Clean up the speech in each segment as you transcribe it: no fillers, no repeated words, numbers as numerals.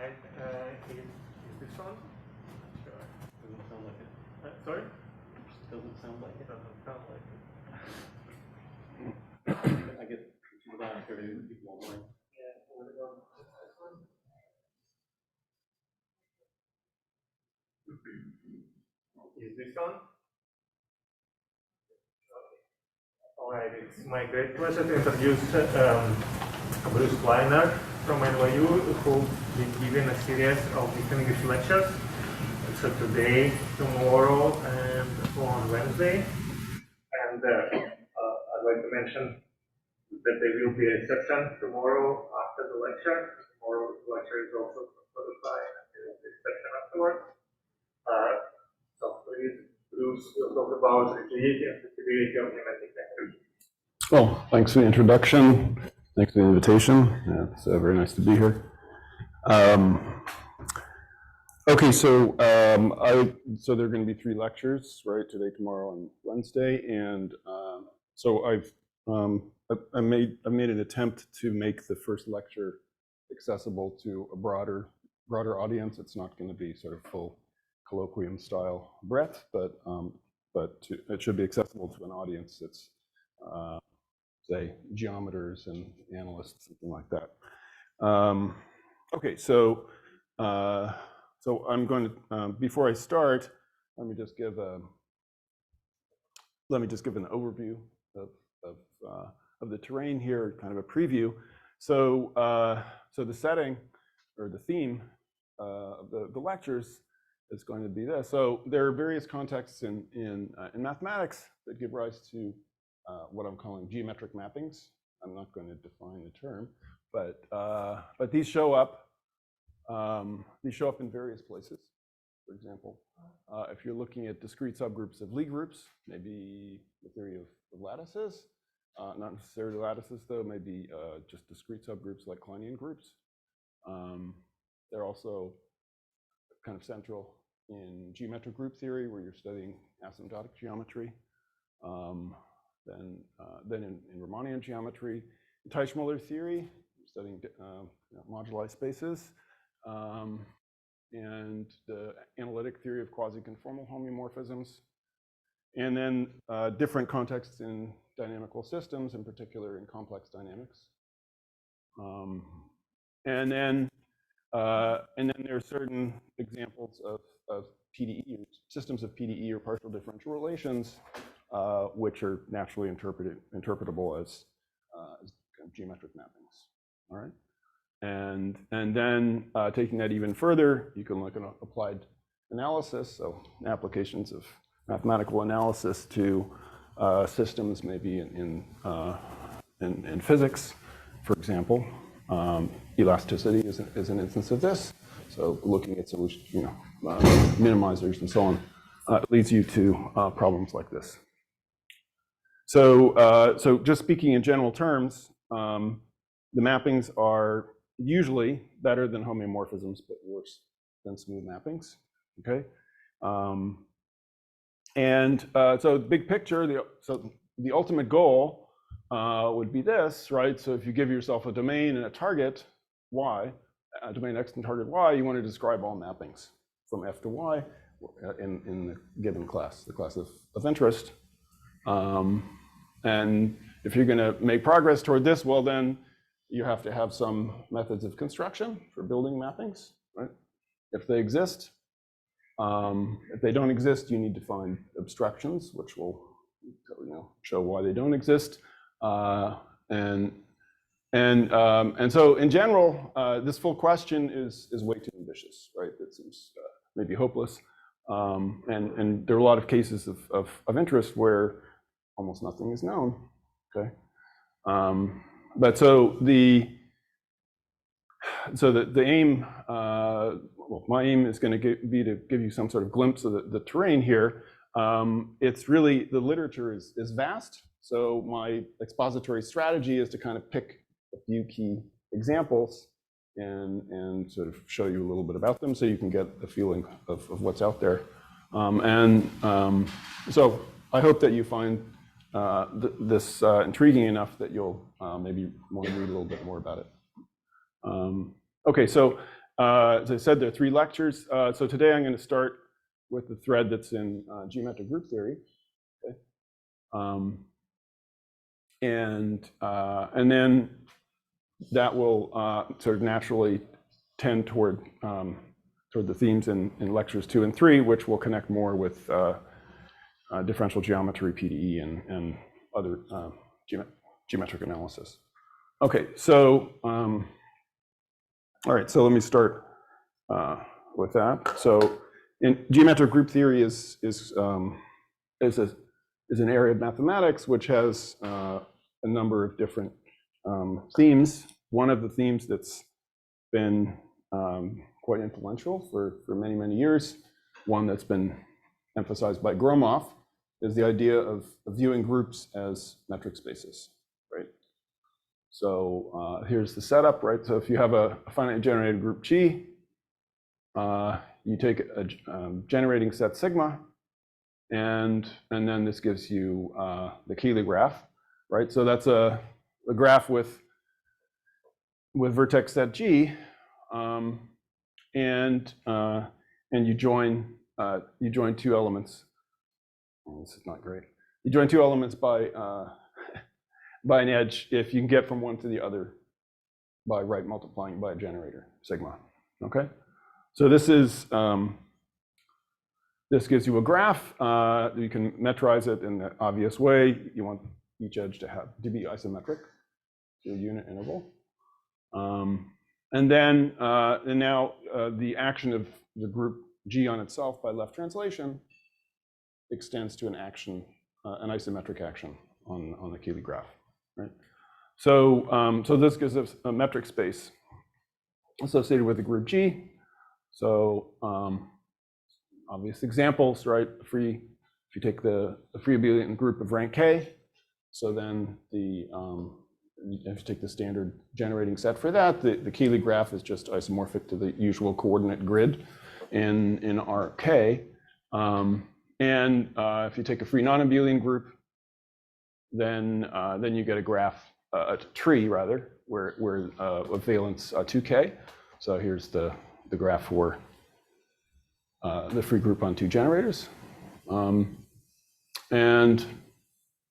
Alright, is this on? Sure. Doesn't sound like it. Sorry? Doesn't sound like it. Doesn't sound like it. I get without hearing people online. Yeah, is this on? Alright, it's my great pleasure to introduce Bruce Kleiner from NYU, who will be giving a series of distinguished lectures. So today, tomorrow, and on Wednesday. And I'd like to mention that there will be a session tomorrow after the lecture. Tomorrow's lecture is also followed by a session afterwards. So please, Bruce will talk about rigidity and flexibility of geometric vectors. Well, thanks for the introduction. Thanks for the invitation. It's very nice to be here. Okay, so so there are going to be 3 lectures, right? Today, tomorrow, and Wednesday, and so I made an attempt to make the first lecture accessible to a broader audience. It's not going to be sort of full colloquium style breadth, but it should be accessible to an audience that's say geometers and analysts, something like that. Okay, so I'm going to before I start, let me just give an overview of the terrain here, kind of a preview. So the setting or the theme of the lectures is going to be this. So there are various contexts in mathematics that give rise to what I'm calling geometric mappings. I'm not going to define the term, but these show up. In various places. For example, if you're looking at discrete subgroups of Lie groups, maybe the theory of lattices, not necessarily lattices though, maybe just discrete subgroups like Kleinian groups. They're also kind of central in geometric group theory, where you're studying asymptotic geometry. Then in Riemannian geometry, in Teichmuller theory, you're studying moduli spaces. And the analytic theory of quasi-conformal homeomorphisms, and then different contexts in dynamical systems, in particular in complex dynamics. And then there are certain examples of PDE, systems of PDE or partial differential relations, which are naturally interpretable as kind of geometric mappings. All right. And then taking that even further, you can look at applied analysis, so applications of mathematical analysis to systems, maybe in physics, for example. Elasticity is an instance of this. So looking at solution, minimizers and so on, leads you to problems like this. So just speaking in general terms, the mappings are usually better than homeomorphisms, but worse than smooth mappings. Okay, so big picture, the ultimate goal would be this, right? So if you give yourself a domain and a target y, a domain x and target y, you want to describe all mappings from f to y in the given class, the class of interest. And if you're going to make progress toward this, well then, you have to have some methods of construction for building mappings, right? If they exist. If they don't exist, you need to find abstractions, which will show why they don't exist. And so in general, this full question is way too ambitious, right? It seems maybe hopeless. And there are a lot of cases of interest where almost nothing is known. Okay. But so the aim, well, my aim is going to be to give you some sort of glimpse of the terrain here. It's really, the literature is vast. So my expository strategy is to kind of pick a few key examples and sort of show you a little bit about them so you can get a feeling of what's out there. So I hope that you find this intriguing enough that you'll maybe want to read a little bit more about it. Okay, so as I said, there are 3 lectures. So today I'm going to start with the thread that's in geometric group theory. Okay. And then that will sort of naturally tend toward the themes in lectures 2 and 3, which will connect more with differential geometry, PDE, and other geometric analysis. Okay, so all right, so let me start with that. So, in geometric group theory is an area of mathematics which has a number of different themes. One of the themes that's been quite influential for many years, one that's been emphasized by Gromov, is the idea of viewing groups as metric spaces, right? So here's the setup, right? So if you have a finitely generated group G, you take a generating set sigma, and then this gives you the Keeley graph, right? So that's a graph with vertex set G, and you join 2 elements. Oh, this is not great. You join 2 elements by an edge if you can get from one to the other by multiplying by a generator sigma. Okay, so this is this gives you a graph. You can metrize it in the obvious way. You want each edge to be isometric to a unit interval. And now the action of the group G on itself by left translation extends to an action, an isometric action on the Keeley graph, right? So this gives us a metric space associated with the group G. So obvious examples, right? If you take the free abelian group of rank K, so then you have to take the standard generating set for that. The Keeley graph is just isomorphic to the usual coordinate grid in RK. And if you take a free non-abelian group, then you get a graph, a tree rather, where of valence 2K. So here's the graph for the free group on 2 generators. And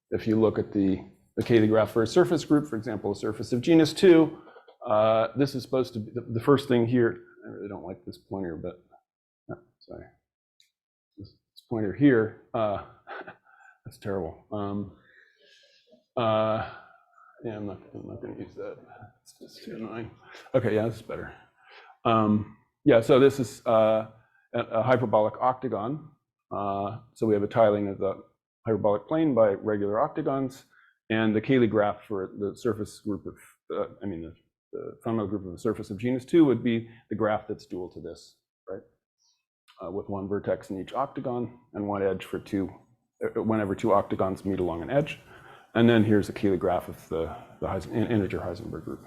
if you look at the Keeley graph for a surface group, for example, a surface of genus 2, this is supposed to be the first thing here. I really don't like this pointer, but sorry. This pointer here, that's terrible. Yeah, I'm not going to use that. It's just too annoying. Okay, yeah, this is better. Yeah, so this is a hyperbolic octagon. So we have a tiling of the hyperbolic plane by regular octagons, and the Keeley graph for the surface group of, the fundamental group of the surface of genus 2 would be the graph that's dual to this, right? With 1 vertex in each octagon and 1 edge for 2, whenever 2 octagons meet along an edge. And then here's a Keeley graph of the integer Heisenberg group.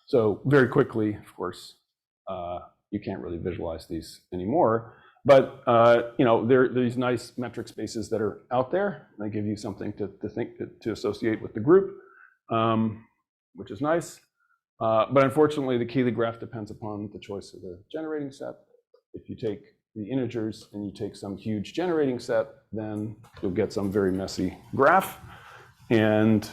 So very quickly, of course, you can't really visualize these anymore. But there are these nice metric spaces that are out there. They give you something to think to associate with the group, which is nice. But unfortunately, the Keeley graph depends upon the choice of the generating set. If you take the integers and you take some huge generating set, then you'll get some very messy graph. And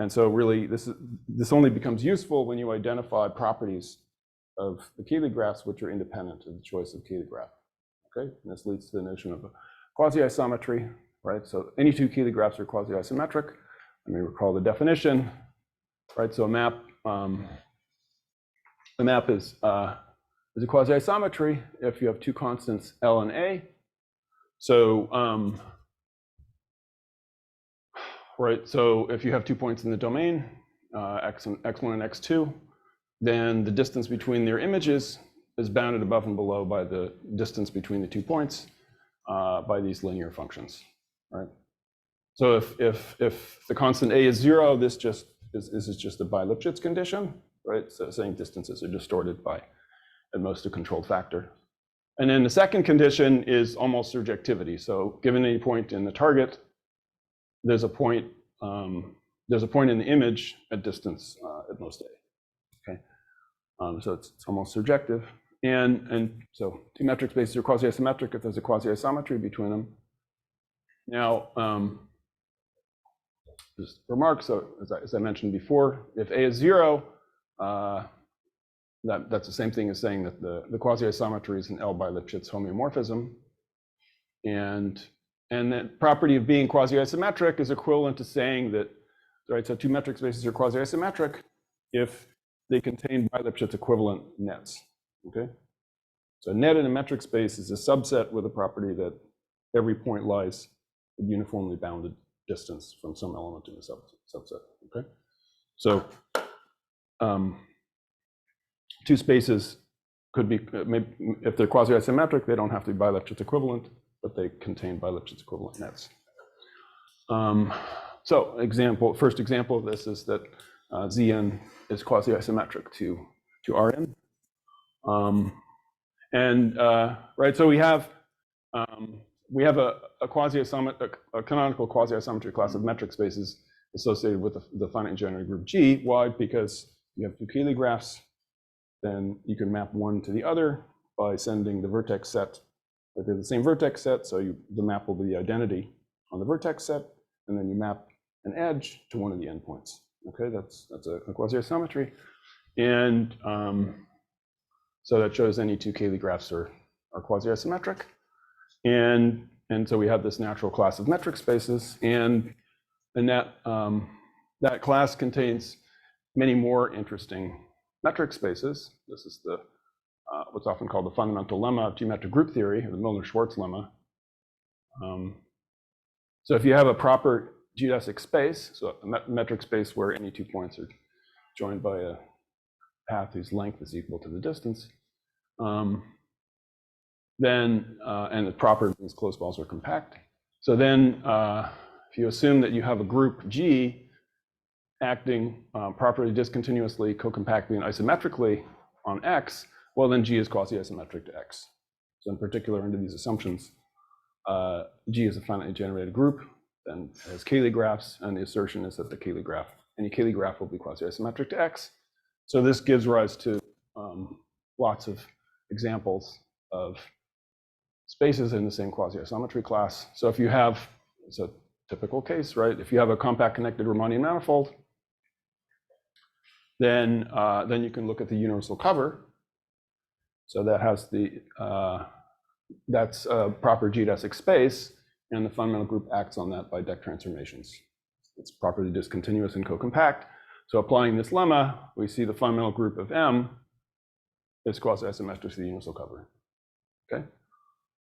so really, this only becomes useful when you identify properties of the Keeley graphs which are independent of the choice of Keeley graph. Okay, and this leads to the notion of a quasi-isometry, right? So any 2 Keeley graphs are quasi-isometric. Let me recall the definition, right? So a map is a quasi-isometry if you have 2 constants L and A. So right, so if you have 2 points in the domain, x1 and x2, then the distance between their images is bounded above and below by the distance between the 2 points by these linear functions, right? So if the constant A is 0, this is just a by Lipschitz condition, right? So saying distances are distorted by at most a controlled factor. And then the second condition is almost surjectivity. So given any point in the target, there's a point in the image at distance at most A. Okay. So it's almost surjective. And so two metric spaces are quasi-isometric if there's a quasi-isometry between them. Now, just remark, so as I mentioned before, if A is 0, that's the same thing as saying that the quasi-isometry is an L by Lipschitz homeomorphism. And that property of being quasi-isometric is equivalent to saying that, right, so two metric spaces are quasi-isometric if they contain by Lipschitz equivalent nets, okay? So net in a metric space is a subset with a property that every point lies a uniformly bounded distance from some element in the subset, okay? So two spaces could be, maybe, if they're quasi-isometric, they don't have to be by Lipschitz equivalent, but they contain by Lipschitz equivalent nets. So first example of this is that Zn is quasi-isometric to Rn. Right, so we have a canonical quasi-isometry class of metric spaces associated with the finite generated group G. Why? Because you have two Cayley graphs, then you can map one to the other by sending the vertex set. If they're the same vertex set, so the map will be the identity on the vertex set, and then you map an edge to one of the endpoints. Okay, that's a quasi-isometry, and so that shows any two Cayley graphs are quasi-isometric, and so we have this natural class of metric spaces, and that class contains many more interesting metric spaces. This is the what's often called the fundamental lemma of geometric group theory, or the Milnor-Schwarz lemma. So if you have a proper geodesic space, so a metric space where any 2 points are joined by a path whose length is equal to the distance, then, and the proper means closed balls are compact. So then if you assume that you have a group G acting properly discontinuously, co-compactly, and isometrically on X, well, then G is quasi-isometric to X. So in particular, under these assumptions, G is a finitely generated group, then has Cayley graphs, and the assertion is that any Cayley graph will be quasi-isometric to X. So this gives rise to lots of examples of spaces in the same quasi-isometry class. So if you have, it's a typical case, right? If you have a compact connected Riemannian manifold, then you can look at the universal cover. So that has that's a proper geodesic space, and the fundamental group acts on that by deck transformations. It's properly discontinuous and co-compact. So applying this lemma, we see the fundamental group of M is quasi-isometric to the universal cover. Okay.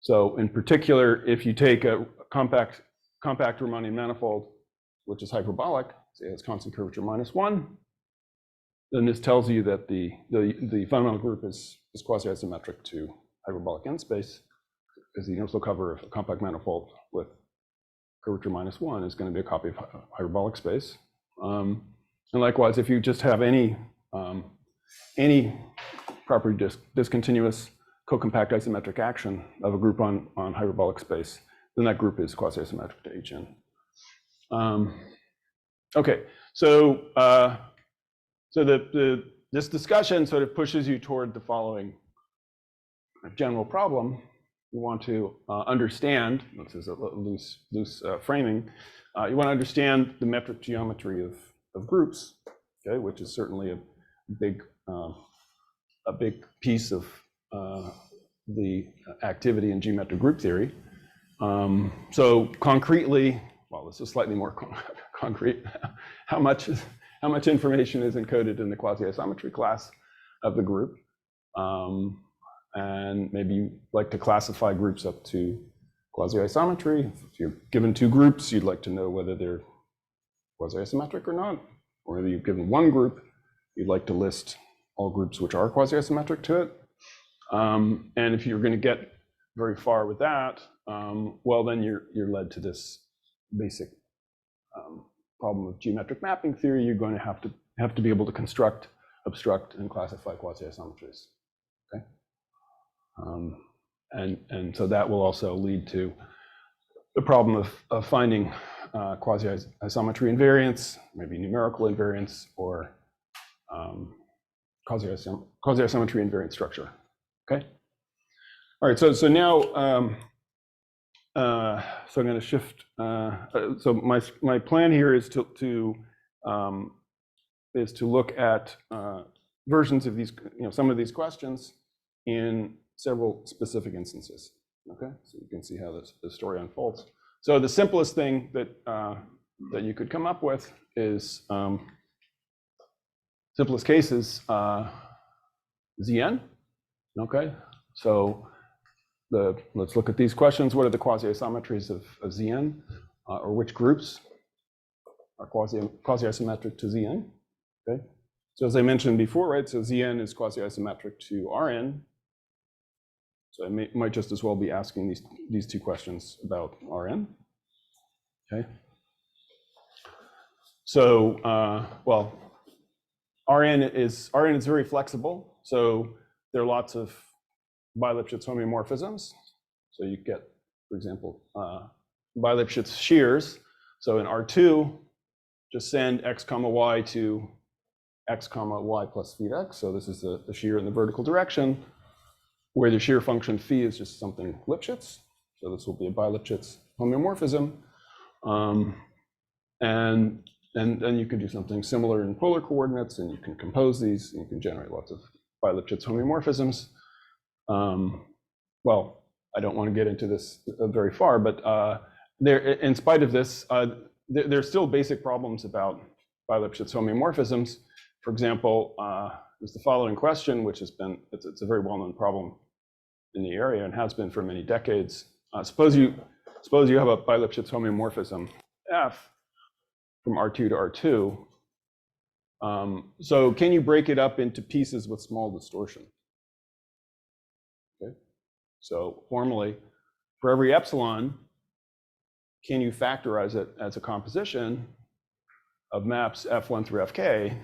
So in particular, if you take a compact Riemannian manifold, which is hyperbolic, say it has constant curvature -1, then this tells you that the fundamental group is quasi-isometric to hyperbolic n space, because the universal cover of a compact manifold with curvature -1 is going to be a copy of hyperbolic space. And likewise, if you just have any property discontinuous co-compact isometric action of a group on hyperbolic space, then that group is quasi-isometric to Hn. Okay, so this discussion sort of pushes you toward the following general problem. You want to understand, this is a loose framing, you want to understand the metric geometry of groups, okay, which is certainly a big piece of the activity in geometric group theory. So concretely, well, this is slightly more concrete. How much information is encoded in the quasi-isometry class of the group? And maybe you like to classify groups up to quasi-isometry. If you're given two groups, you'd like to know whether they're quasi-isometric or not. Or maybe you've given one group, you'd like to list all groups which are quasi-isometric to it. And if you're going to get very far with that, well, then you're led to this basic problem of geometric mapping theory. You're going to have to be able to construct, obstruct, and classify quasi-isometries. Okay, and so that will also lead to the problem of finding quasi-isometry invariance, maybe numerical invariance, or quasi-isometry invariant structure. Okay. All right. So now, so I'm going to shift. So my plan here is to look at versions of these, some of these questions in several specific instances. Okay. So you can see how the story unfolds. So the simplest thing that you could come up with is simplest case is Zn. Okay. So let's look at these questions. What are the quasi-isometries of Zn, or which groups are quasi-isometric to Zn? Okay. So as I mentioned before, right? So Zn is quasi-isometric to Rn. So I might just as well be asking these two questions about Rn. Okay. So well, Rn is very flexible. So there are lots of bi-Lipschitz homeomorphisms. So you get, for example, bi-Lipschitz shears. So in R2, just send x comma y to x comma y plus phi x. So this is the shear in the vertical direction, where the shear function phi is just something Lipschitz. So this will be a bi-Lipschitz homeomorphism. And then you can do something similar in polar coordinates, and you can compose these, and you can generate lots of bi-Lipschitz homeomorphisms. Well, I don't want to get into this very far, but in spite of this, there's still basic problems about bi-Lipschitz homeomorphisms. For example, there's the following question, which has been, it's a very well-known problem in the area and has been for many decades. Suppose you have a bi-Lipschitz homeomorphism F from R2 to R2. So can you break it up into pieces with small distortion? Okay. So formally, for every epsilon, can you factorize it as a composition of maps F1 through Fk,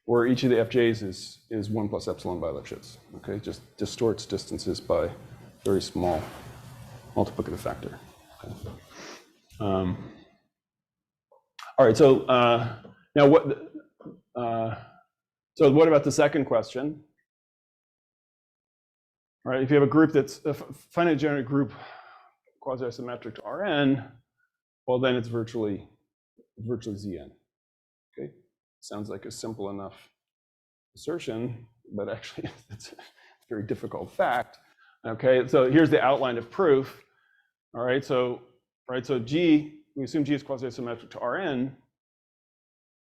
where each of the Fj's is 1 plus epsilon by Lipschitz? Okay, just distorts distances by very small multiplicative factor. Okay. All right, so now what? So what about the second question? All right, if you have a group that's a finite generated group quasi-isometric to Rn, well then it's virtually Zn. Okay, sounds like a simple enough assertion, but actually it's a very difficult fact. Okay, so here's the outline of proof. All right, so G, we assume G is quasi-isometric to Rn.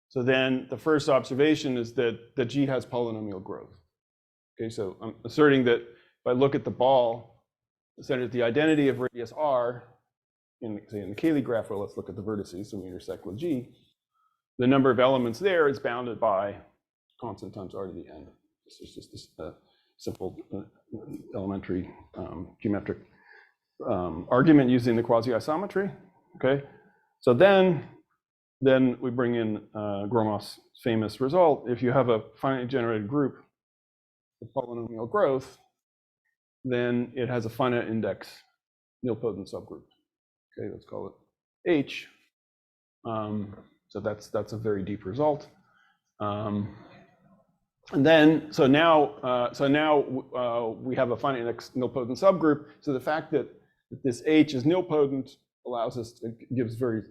So then the first observation is that G has polynomial growth. Okay, so I'm asserting that if I look at the ball, centered the identity of radius R, say in the Cayley graph, well, let's look at the vertices, so we intersect with G. The number of elements there is bounded by constant times R to the n. This is just this simple elementary geometric argument using the quasi-isometry. Okay, so then we bring in Gromov's famous result. If you have a finitely generated group with polynomial growth, then it has a finite index nilpotent subgroup. Okay, let's call it H. So that's a very deep result. And then so now we have a finite index nilpotent subgroup. So the fact that this H is nilpotent allows us to gives very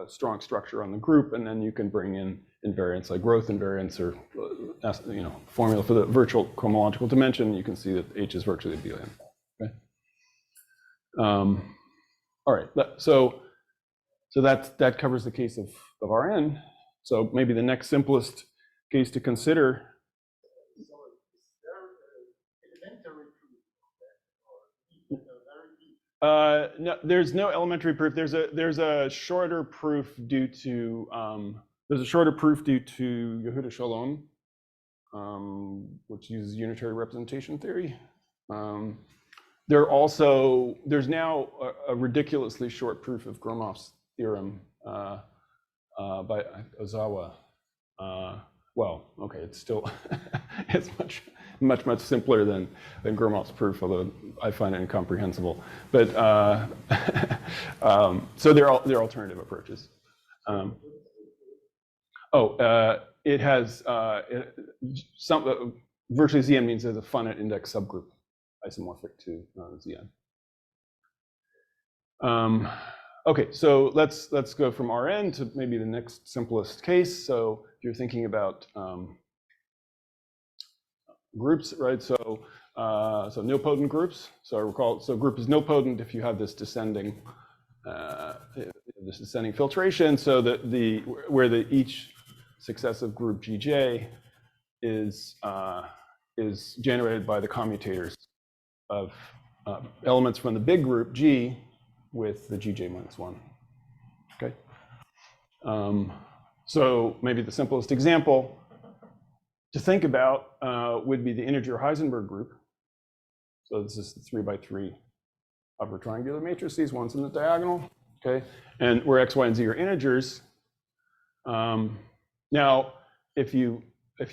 strong structure on the group, and then you can bring in invariants like growth invariants or formula for the virtual cohomological dimension. You can see that H is virtually abelian. Okay. All right. So that covers the case of Rn. So maybe the next simplest case to consider. No, there's no elementary proof. There's a shorter proof due to Yehuda Shalom, which uses unitary representation theory. There's now a ridiculously short proof of Gromov's theorem by Ozawa. Well, okay, it's still it's much simpler than Gromov's proof, although I find it incomprehensible. But so there are alternative approaches. It has virtually Zn means there's a finite index subgroup isomorphic to Zn. Okay, so let's go from Rn to maybe the next simplest case. So if you're thinking about groups, right? So nilpotent groups. So I recall, so group is nilpotent if you have this descending filtration. So that where each successive group Gj is generated by the commutators of elements from the big group G with the Gj minus 1. Okay. So maybe the simplest example to think about would be the integer Heisenberg group. So this is the 3 by 3 upper triangular matrices, one's in the diagonal, okay? And where x, y, and z are integers. Now, if you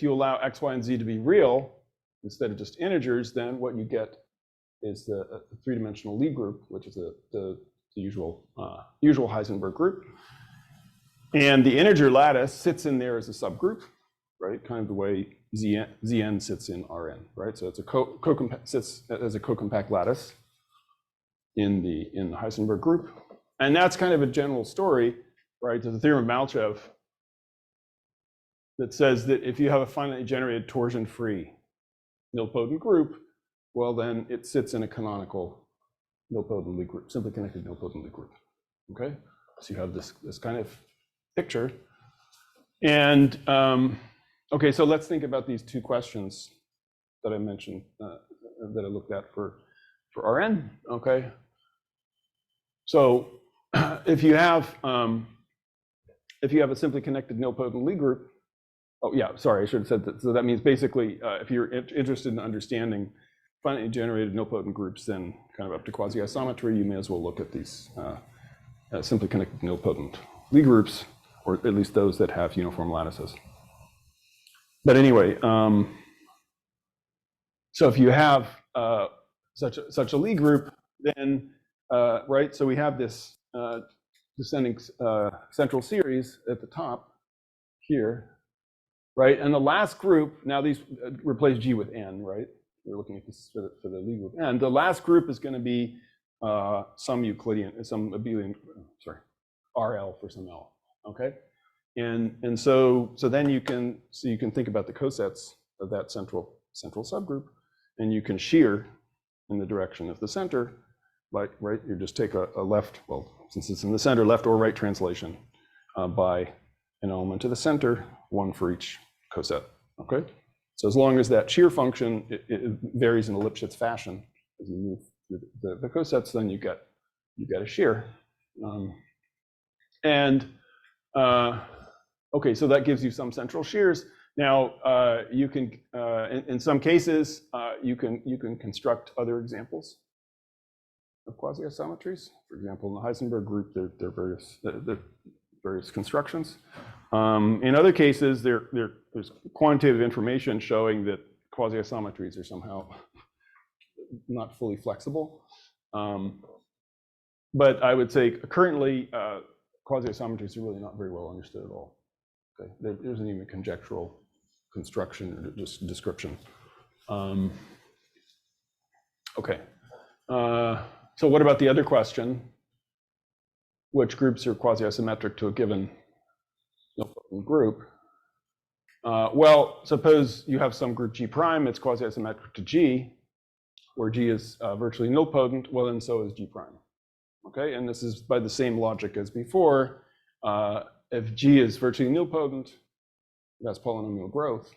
allow x, y, and z to be real instead of just integers, then what you get is the three-dimensional Lie group, which is the usual Heisenberg group. And the integer lattice sits in there as a subgroup, right? Kind of the way Zn sits in Rn, right? So it's sits as a co-compact lattice in the Heisenberg group. And that's kind of a general story, right? There's a theorem of Malchev that says that if you have a finitely generated torsion-free nilpotent group, well, then it sits in a canonical nilpotent Lie group, simply connected nilpotent Lie group. Okay, so you have this kind of picture. And okay, so let's think about these two questions that I mentioned that I looked at for Rn. Okay, so if you have a simply connected nilpotent Lie group, oh yeah, sorry, I should have said that. So that means basically, if you're interested in understanding finitely generated nilpotent groups, then kind of up to quasi-isometry, you may as well look at these simply connected nilpotent Lie groups, or at least those that have uniform lattices. But anyway, so if you have such a Lie group, then right, so we have this descending central series at the top here, right? And the last group, now these replace G with N, right? We're looking at this for the Lie group. And the last group is going to be some Euclidean, some abelian, sorry, RL for some L, okay? And so then you can think about the cosets of that central subgroup, and you can shear in the direction of the center, like, right, you just take a left, well, since it's in the center, left or right translation by an element to the center, one for each coset, okay? So as long as that shear function it varies in a Lipschitz fashion as you move through the cosets, then you get a shear. Okay, so that gives you some central shears. Now you can, in some cases, you can construct other examples of quasi-isometries. For example, in the Heisenberg group, there are various constructions. In other cases, there's quantitative information showing that quasi-isometries are somehow not fully flexible. But I would say currently, quasi-isometries are really not very well understood at all. Okay? There isn't even conjectural construction or just description. Okay. So what about the other question? Which groups are quasi-isometric to a given nilpotent group? Well, suppose you have some group G prime, it's quasi-isometric to G, where G is virtually nilpotent, well, then so is G prime. Okay, and this is by the same logic as before. If G is virtually nilpotent, it has polynomial growth.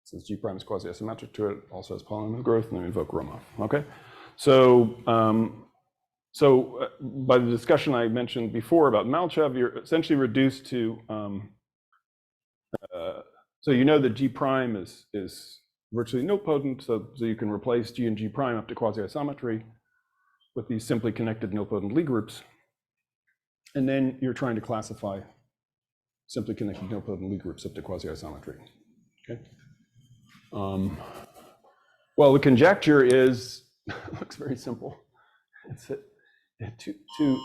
Since G prime is quasi-isometric to it, it also has polynomial growth, and then we invoke Romoff. Okay, so by the discussion I mentioned before about Malchev, you're essentially reduced to, so you know that G prime is virtually nilpotent, so you can replace G and G prime up to quasi-isometry with these simply connected nilpotent Lie groups. And then you're trying to classify simply connected nilpotent Lie groups up to quasi-isometry. Okay. Well, the conjecture is, looks very simple. It's two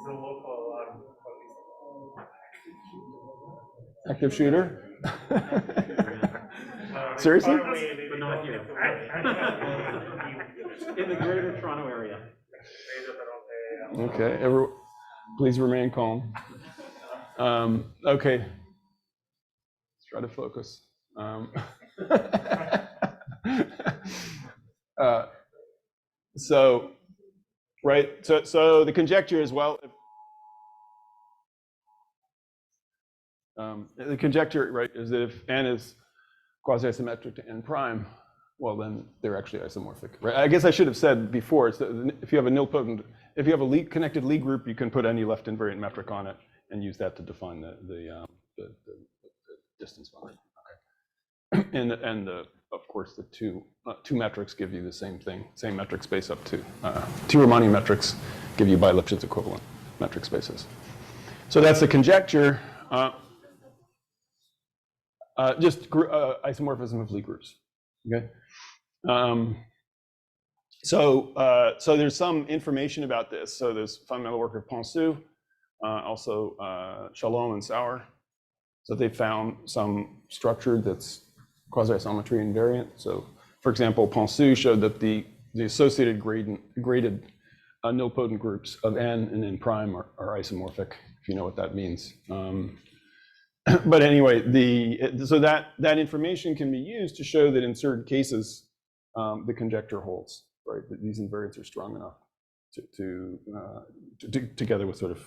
the local alarm for this. Active shooter? Seriously? But not here. In the greater Toronto area. Okay, please remain calm. Okay, let's try to focus. So the conjecture is, well, the conjecture, right, is that if n is quasi-isometric to n prime, well, then they're actually isomorphic, right? I guess I should have said before, it's that if you have a nilpotent, if you have a connected Lie group, you can put any left invariant metric on it and use that to define the distance function. Okay. And of course, the two metrics give you the same thing, same metric space up to two Riemannian metrics give you by Lipschitz equivalent metric spaces. So that's the conjecture. Just isomorphism of Lie groups. Okay. So there's some information about this. So there's fundamental work of Ponceau, also Shalom and Sauer. So they found some structure that's quasi-isometry invariant. So, for example, Ponceau showed that the associated graded nilpotent groups of n and n prime are isomorphic, if you know what that means. But anyway, so that information can be used to show that in certain cases, the conjecture holds, right? That these invariants are strong enough to together with sort of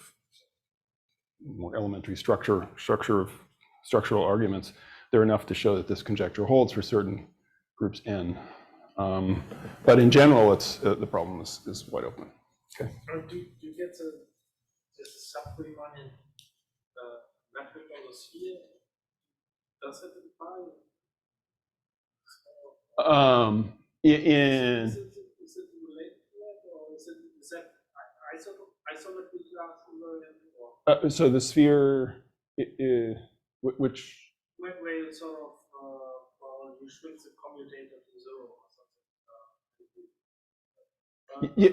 more elementary structural arguments, they're enough to show that this conjecture holds for certain groups n. But in general, it's the problem is wide open. Okay. Do you get this sub-Riemannian metric on the sphere? Does it imply? In Is it related to that, or is that isometry class invariant? Or so the sphere, which where you sort of you switch the commutator to 0 or something. Yeah.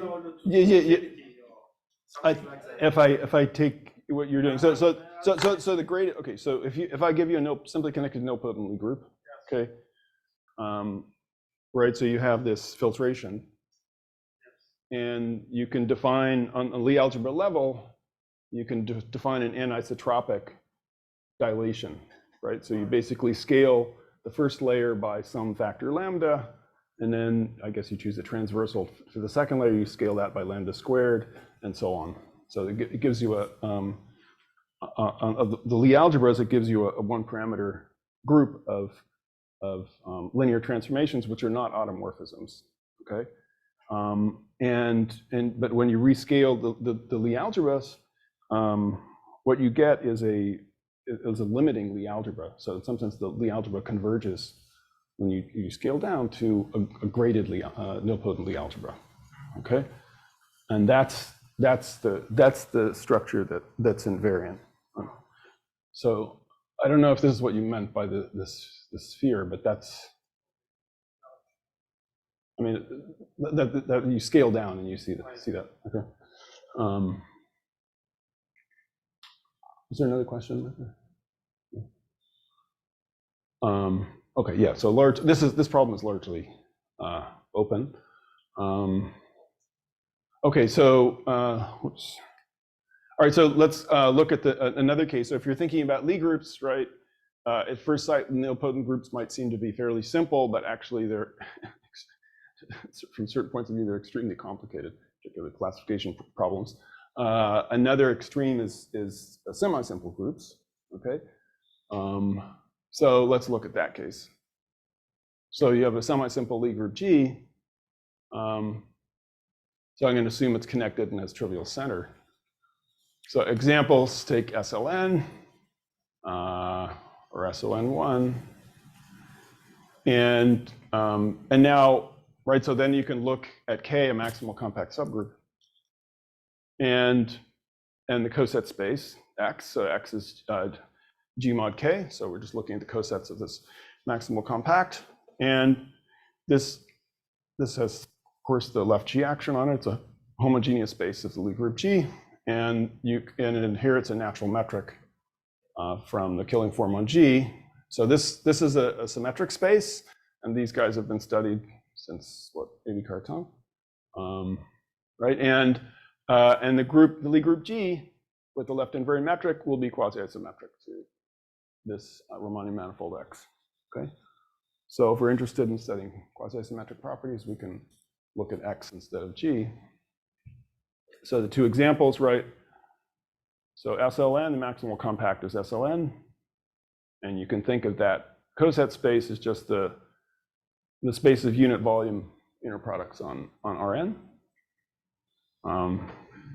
Something like that. If I take what you're doing, so the graded. Okay, so if I give you a simply connected nilpotent Lie group, okay, right. So you have this filtration, and you can define on a Lie algebra level, you can define an anisotropic dilation, right? So you basically scale the first layer by some factor lambda, and then I guess you choose a transversal for the second layer. You scale that by lambda squared, and so on. So it gives you of the Lie algebras, it gives you a one-parameter group of linear transformations which are not automorphisms. Okay, but when you rescale the Lie algebras, what you get is a limiting Lie algebra. So in some sense, the Lie algebra converges when you scale down to a graded nilpotent Lie algebra. Okay, and that's the structure that's invariant. So I don't know if this is what you meant by the sphere, but that's, I mean, that you scale down and you see that. Okay. Is there another question? Okay, yeah. So this problem is largely open. Okay, so whoops. All right, so let's look at another case. So if you're thinking about Lie groups, right? At first sight, nilpotent groups might seem to be fairly simple, but actually they're, from certain points of view, they're extremely complicated, particularly classification problems. Another extreme is semi-simple groups. Okay, so let's look at that case. So you have a semi-simple Lie group G. So I'm going to assume it's connected and has trivial center. So examples, take SLN or SON1, and now, right? So then you can look at K, a maximal compact subgroup, and the coset space X. So X is G mod K. So we're just looking at the cosets of this maximal compact, and this has, of course, the left G action on it. It's a homogeneous space of the Lie group G. and it inherits a natural metric from the killing form on G. So this is a symmetric space, and these guys have been studied since what, maybe Cartan, right? And the Lie group G with the left invariant metric will be quasi-isometric to this Riemannian manifold X. Okay, so if we're interested in studying quasi-isometric properties, we can look at X instead of G. So the two examples, right? So SLN, the maximal compact is SLN, and you can think of that coset space as just the space of unit volume inner products on Rn.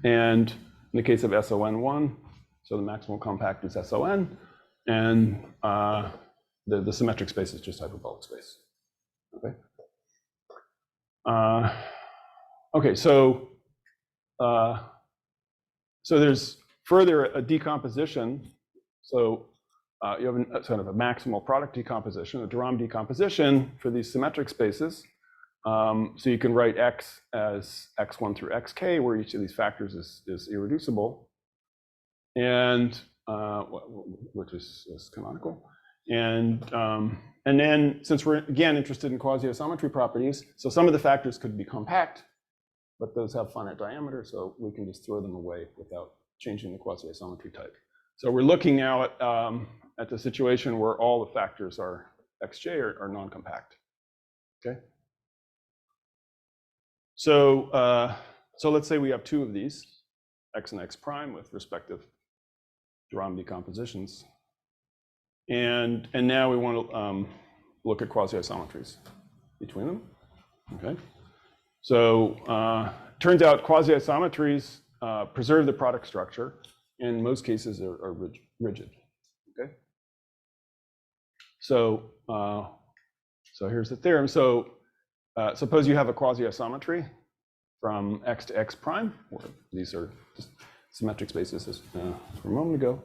And in the case of SON1, so the maximal compact is SON, and the symmetric space is just hyperbolic space. Okay. Okay. So there's further a decomposition. So you have a sort of a maximal product decomposition, a de Rham decomposition for these symmetric spaces. So you can write X as X1 through Xk, where each of these factors is irreducible, and which is canonical. And then, since we're again interested in quasi-isometry properties, so some of the factors could be compact, but those have finite diameter, so we can just throw them away without changing the quasi-isometry type. So we're looking now at the situation where all the factors are Xj are non-compact. Okay. So let's say we have two of these, X and X prime, with respective de Rham decompositions, and now we want to look at quasi-isometries between them. Okay. So turns out quasi-isometries preserve the product structure. In most cases, are rigid. Okay. So here's the theorem. So suppose you have a quasi-isometry from X to X prime, or these are just symmetric spaces as from a moment ago.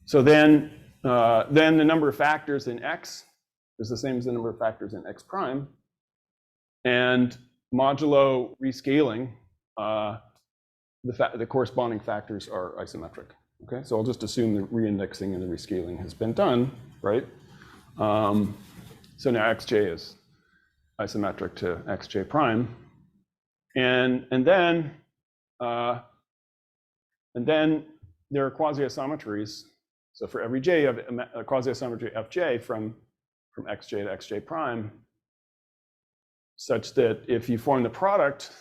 So then the number of factors in X is the same as the number of factors in X prime, and modulo rescaling, the corresponding factors are isometric. Okay, so I'll just assume the reindexing and the rescaling has been done, right? So now Xj is isometric to Xj prime, and then there are quasi-isometries. So for every j, you have a quasi-isometry Fj from Xj to Xj prime, such that if you form the product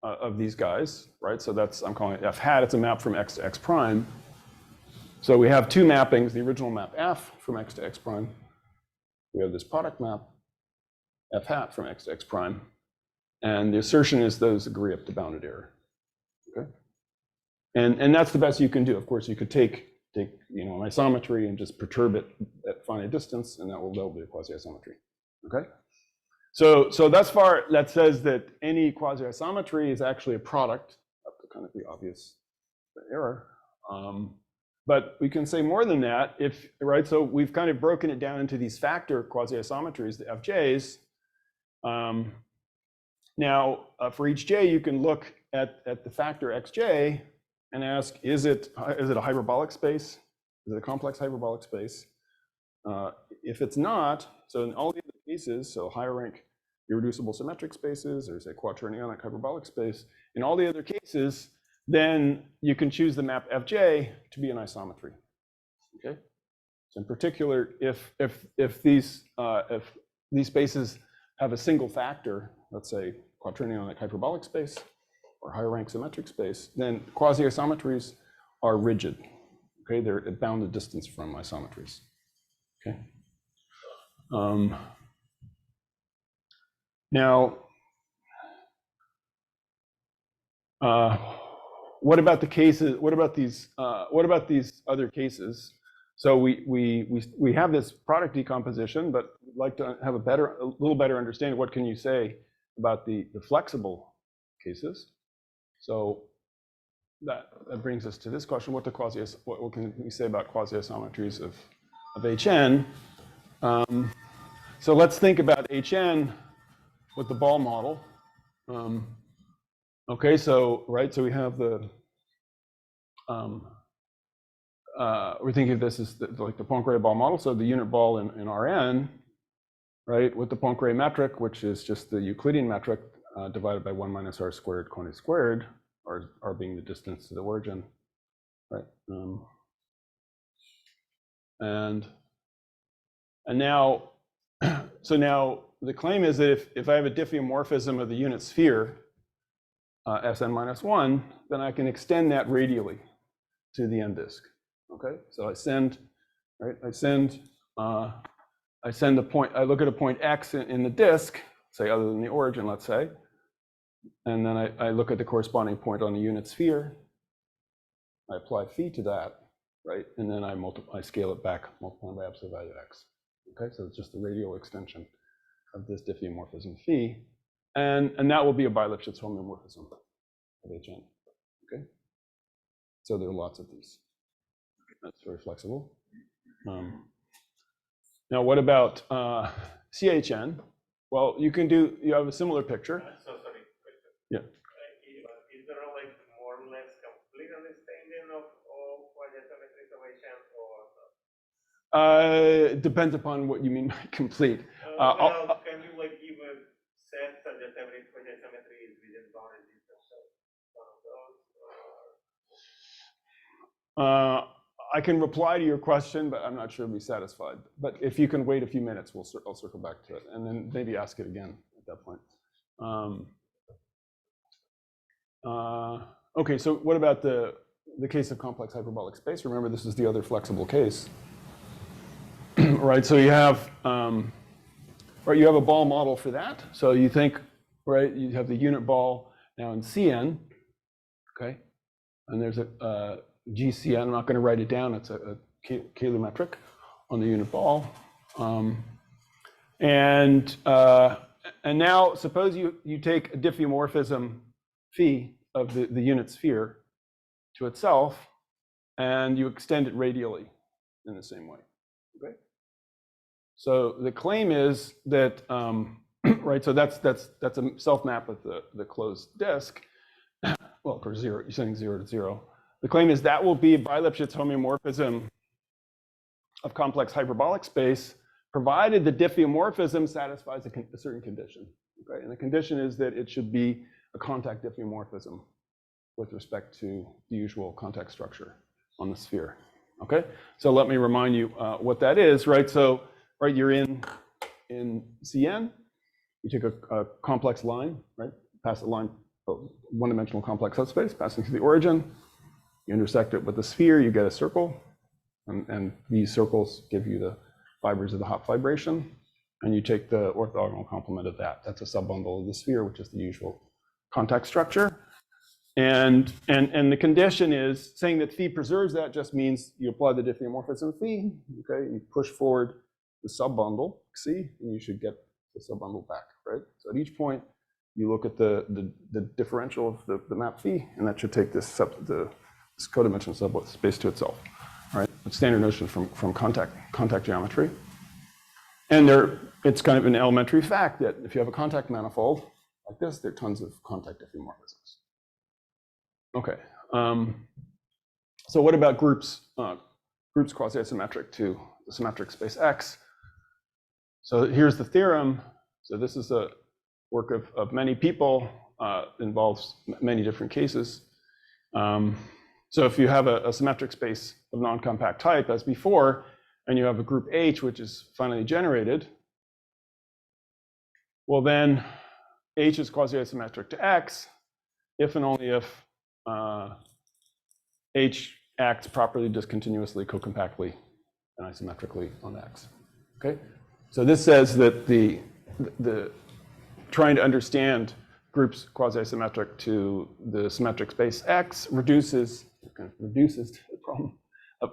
of these guys, right? So that's, I'm calling it F hat. It's a map from X to X prime. So we have two mappings, the original map F from X to X prime. We have this product map F hat from X to X prime. And the assertion is those agree up to bounded error. Okay. And that's the best you can do. Of course, you could take an isometry and just perturb it at finite distance, and that'll be a quasi-isometry. Okay. So thus far, that says that any quasi-isometry is actually a product, up to kind of the obvious error. But we can say more than that, right? So we've kind of broken it down into these factor quasi-isometries, the FJs. Now, for each j, you can look at the factor Xj and ask, is it a hyperbolic space? Is it a complex hyperbolic space? If it's not, so in all the other cases, so higher rank irreducible symmetric spaces, or say quaternionic hyperbolic space, in all the other cases, then you can choose the map Fj to be an isometry. Okay. So in particular, if these spaces have a single factor, let's say quaternionic hyperbolic space or higher rank symmetric space, then quasi-isometries are rigid. Okay, they're at bounded distance from isometries. Okay. Now, what about the cases? What about these other cases? So we have this product decomposition, but we'd like to have a little better understanding. What can you say about the flexible cases? So that brings us to this question: what can we say about quasi-isometries of Hn? So let's think about Hn with the ball model. Okay, so so we have the we're thinking of this as like the Poincare ball model. So the unit ball in Rn, right, with the Poincare metric, which is just the Euclidean metric divided by 1 minus r squared quantity squared, r being the distance to the origin, right? And now, so now the claim is that if I have a diffeomorphism of the unit sphere, Sn minus 1, then I can extend that radially to the end disk. Okay, so I send a point, I look at a point x in the disk, say other than the origin, let's say, and then I look at the corresponding point on the unit sphere. I apply phi to that, right, and then I scale it back, multiplying by absolute value of x. Okay, so it's just the radial extension of this diffeomorphism phi, and that will be a bi-Lipschitz homeomorphism of Hn. Okay, so there are lots of these. That's very flexible. Now, what about CHN? Well, you have a similar picture. So sorry. Yeah. Is there like more or less complete understanding of quasi-isometry equation or? It depends upon what you mean by complete. Well, can you like give a set so that every quasi-isometry is within bounded distance of one of those? I can reply to your question, but I'm not sure I'll be satisfied. But if you can wait a few minutes, I'll circle back to it, and then maybe ask it again at that point. Okay, so what about the case of complex hyperbolic space? Remember, this is the other flexible case, right? So you have you have a ball model for that. So you think, right? You have the unit ball now in Cn, okay, and there's a GCN, I'm not going to write it down, it's a calorimetric on the unit ball. And now suppose you take a diffeomorphism phi of the unit sphere to itself, and you extend it radially in the same way. Okay. So the claim is that, right, so that's a self-map of the closed disk. Well, for zero, you're sending 0 to 0. The claim is that will be a bi-Lipschitz homeomorphism of complex hyperbolic space, provided the diffeomorphism satisfies a certain condition. Okay? And the condition is that it should be a contact diffeomorphism with respect to the usual contact structure on the sphere. Okay? So let me remind you what that is, right? So, right, you're in Cn, you take a complex line, right? Pass a line, one-dimensional complex subspace passing through the origin. You intersect it with the sphere, you get a circle, and these circles give you the fibers of the Hopf vibration, and you take the orthogonal complement of that. That's a subbundle of the sphere, which is the usual contact structure. And the condition is saying that phi preserves that just means you apply the diffeomorphism phi, okay? You push forward the subbundle, C, and you should get the subbundle back, right? So at each point, you look at the differential of the map phi, and that should take this codimensional subspace to itself, right? It's standard notion from contact geometry. And it's kind of an elementary fact that if you have a contact manifold like this, there are tons of contact diffeomorphisms. Okay. So what about groups quasi-isometric to the symmetric space X? So here's the theorem. So this is a work of many people, involves many different cases. So if you have a symmetric space of non-compact type as before, and you have a group H which is finally generated, well then H is quasi-isometric to X if and only if H acts properly discontinuously, co-compactly, and isometrically on X. Okay, so this says that the trying to understand groups quasi-symmetric to the symmetric space X reduces the problem of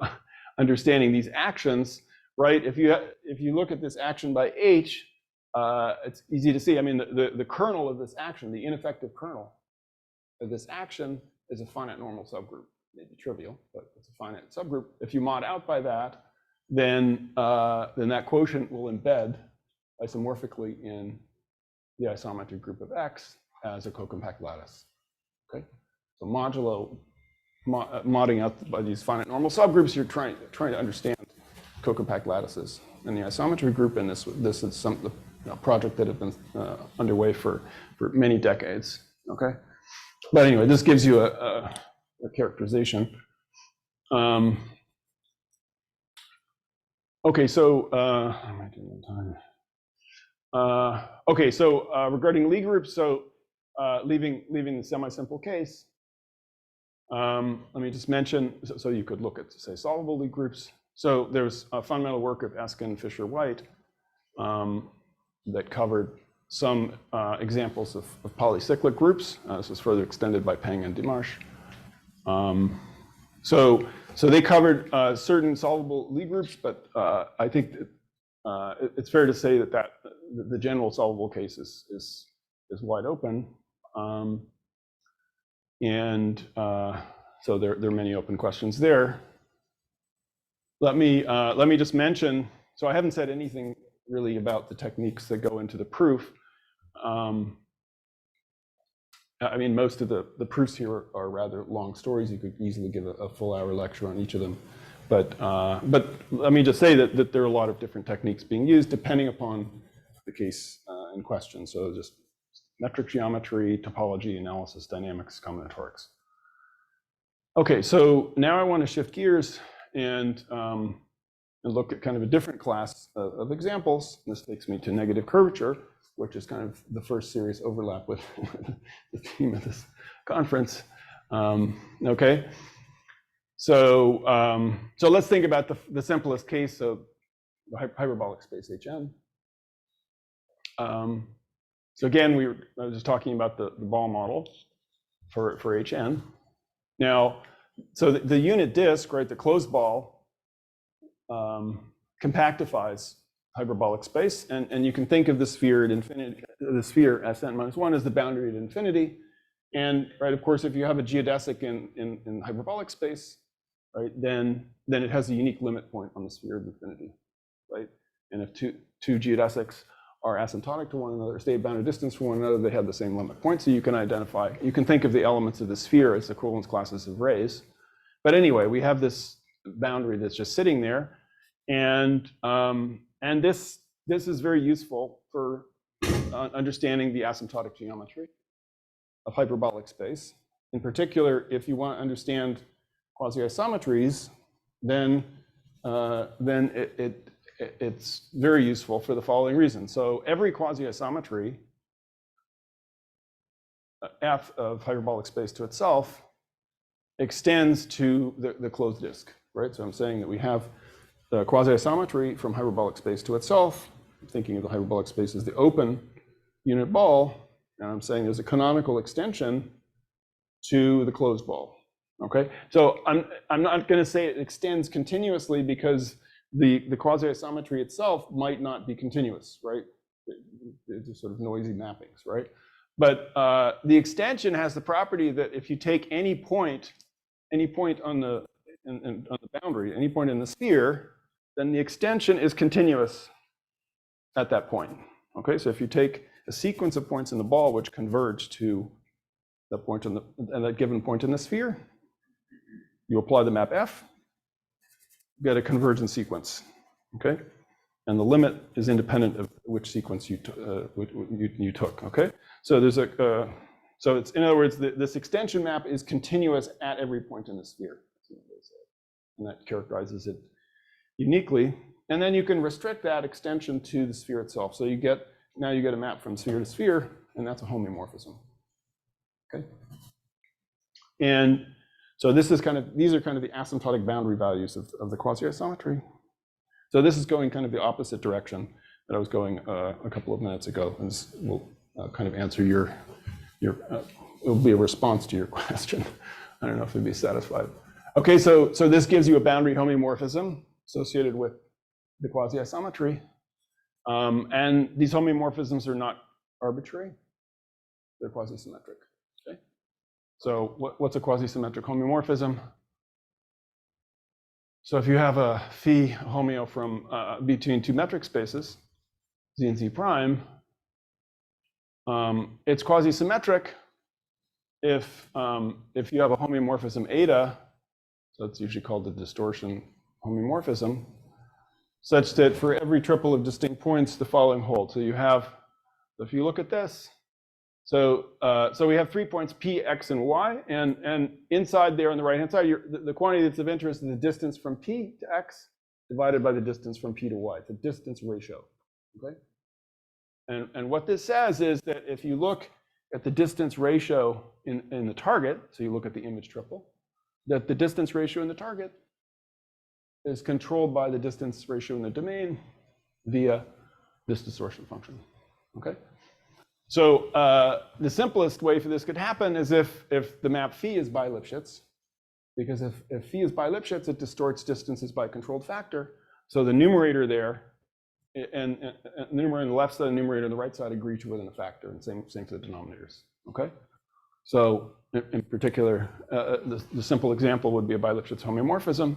understanding these actions, right? If you look at this action by H, it's easy to see. I mean, the kernel of this action, the ineffective kernel of this action, is a finite normal subgroup. Maybe trivial, but it's a finite subgroup. If you mod out by that, then that quotient will embed isomorphically in the isometry group of X as a co-compact lattice. Okay, so modding out by these finite normal subgroups, you're trying to understand co-compact lattices in the isometry group, and this is some project that have been underway for many decades. Okay, but anyway, this gives you a characterization. Okay, so am I doing time? Okay, so regarding Lie groups, so leaving the semi-simple case, let me just mention, so you could look at, say, solvable Lie groups. So there's a fundamental work of Eskin, Fisher, White that covered some examples of polycyclic groups. This was further extended by Peng and Dimarsh. So they covered certain solvable Lie groups, but I think that, it's fair to say that the general solvable case is wide open, so there are many open questions there. Let me just mention. So I haven't said anything really about the techniques that go into the proof. I mean, most of the proofs here are rather long stories. You could easily give a full-hour lecture on each of them. But let me just say that there are a lot of different techniques being used depending upon the case in question. So just metric geometry, topology, analysis, dynamics, combinatorics. Okay, so now I want to shift gears and look at kind of a different class of examples. This takes me to negative curvature, which is kind of the first serious overlap with the theme of this conference. Okay. So let's think about the simplest case of the hyperbolic space Hn. So again, I was just talking about the ball model for Hn. Now, so the unit disk, right, the closed ball, compactifies hyperbolic space, and you can think of the sphere at infinity, the sphere Sn-1 as the boundary at infinity. And right, of course, if you have a geodesic in hyperbolic space, right, then it has a unique limit point on the sphere of infinity, right? And if two geodesics are asymptotic to one another, stay at boundary distance from one another, they have the same limit point. So you can think of the elements of the sphere as equivalence classes of rays. But anyway, we have this boundary that's just sitting there, and this is very useful for understanding the asymptotic geometry of hyperbolic space. In particular, if you want to understand quasi-isometries, then it's very useful for the following reason. So every quasi-isometry, f of hyperbolic space to itself, extends to the closed disk, right? So I'm saying that we have the quasi-isometry from hyperbolic space to itself. I'm thinking of the hyperbolic space as the open unit ball, and I'm saying there's a canonical extension to the closed ball. Okay, so I'm not going to say it extends continuously because the quasi-isometry itself might not be continuous, right? It's just sort of noisy mappings, right? But the extension has the property that if you take any point on the boundary, any point in the sphere, then the extension is continuous at that point. Okay, so if you take a sequence of points in the ball which converge to the point and that given point in the sphere, you apply the map F, you get a convergent sequence, okay? And the limit is independent of which sequence you took, okay? So there's so it's, in other words, this extension map is continuous at every point in the sphere, and that characterizes it uniquely. And then you can restrict that extension to the sphere itself. So now you get a map from sphere to sphere, and that's a homeomorphism, okay? And so these are kind of the asymptotic boundary values of the quasi-isometry. So this is going kind of the opposite direction that I was going a couple of minutes ago, and this will kind of answer your it'll be a response to your question. I don't know if it'd be satisfied. Okay, so this gives you a boundary homeomorphism associated with the quasi-isometry, and these homeomorphisms are not arbitrary; they're quasi-symmetric. Okay, so what's a quasi-symmetric homeomorphism? So if you have a phi homeo from between two metric spaces, Z and Z prime, it's quasi-symmetric if you have a homeomorphism eta, so it's usually called the distortion homeomorphism, such that for every triple of distinct points, the following holds. So you have, if you look at this, so we have 3 points, P, X, and Y, and inside there on the right-hand side, the quantity that's of interest is the distance from P to X divided by the distance from P to Y. It's a distance ratio, okay? And what this says is that if you look at the distance ratio in the target, so you look at the image triple, that the distance ratio in the target is controlled by the distance ratio in the domain via this distortion function, okay? So the simplest way for this could happen is if the map phi is by Lipschitz, because if phi is by Lipschitz, it distorts distances by a controlled factor. So the numerator there and the numerator on the left side and the numerator on the right side agree to within a factor, and same for the denominators, okay? So in particular, the simple example would be a bi-Lipschitz homeomorphism.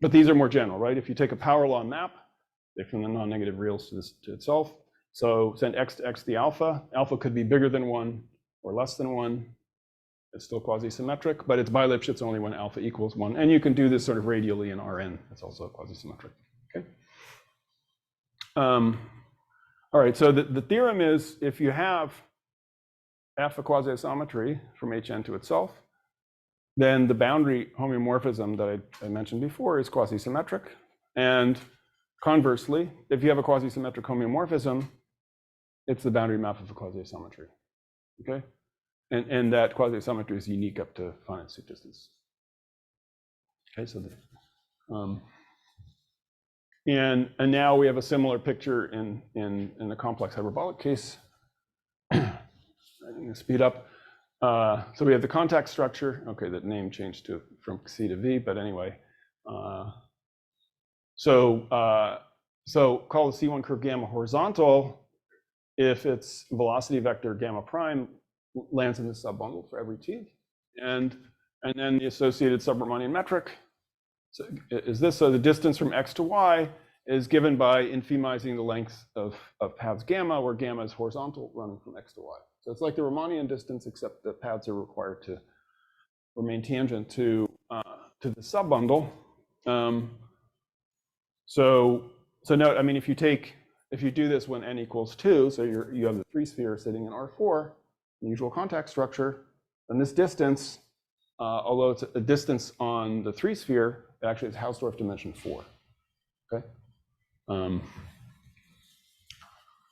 But these are more general, right? If you take a power law map, take from the non-negative reals to itself. So send x to x the alpha. Alpha could be bigger than 1 or less than 1. It's still quasi-symmetric, but it's bi-Lipschitz only when alpha equals 1. And you can do this sort of radially in Rn. That's also quasi-symmetric, okay? All right, so the theorem is if you have f a quasi-isometry from Hn to itself, then the boundary homeomorphism that I mentioned before is quasi-symmetric. And conversely, if you have a quasi-symmetric homeomorphism, it's the boundary map of a quasi-isometry, okay? And that quasi-isometry is unique up to finite suit distance. Okay, so and now we have a similar picture in the complex hyperbolic case. I'm going to speed up. So we have the contact structure. Okay, that name changed from C to V, but anyway. So call the C1 curve gamma horizontal if its velocity vector gamma prime lands in the subbundle for every t, and then the associated subrahmanian metric is this. So the distance from x to y is given by infimizing the length of paths gamma, where gamma is horizontal running from x to y. So it's like the Riemannian distance, except the paths are required to remain tangent to the subbundle. So note, I mean, if you do this when n equals 2, so you have the 3 sphere sitting in R4, the usual contact structure, then this distance, although it's a distance on the 3 sphere, it actually is Hausdorff dimension 4. Okay.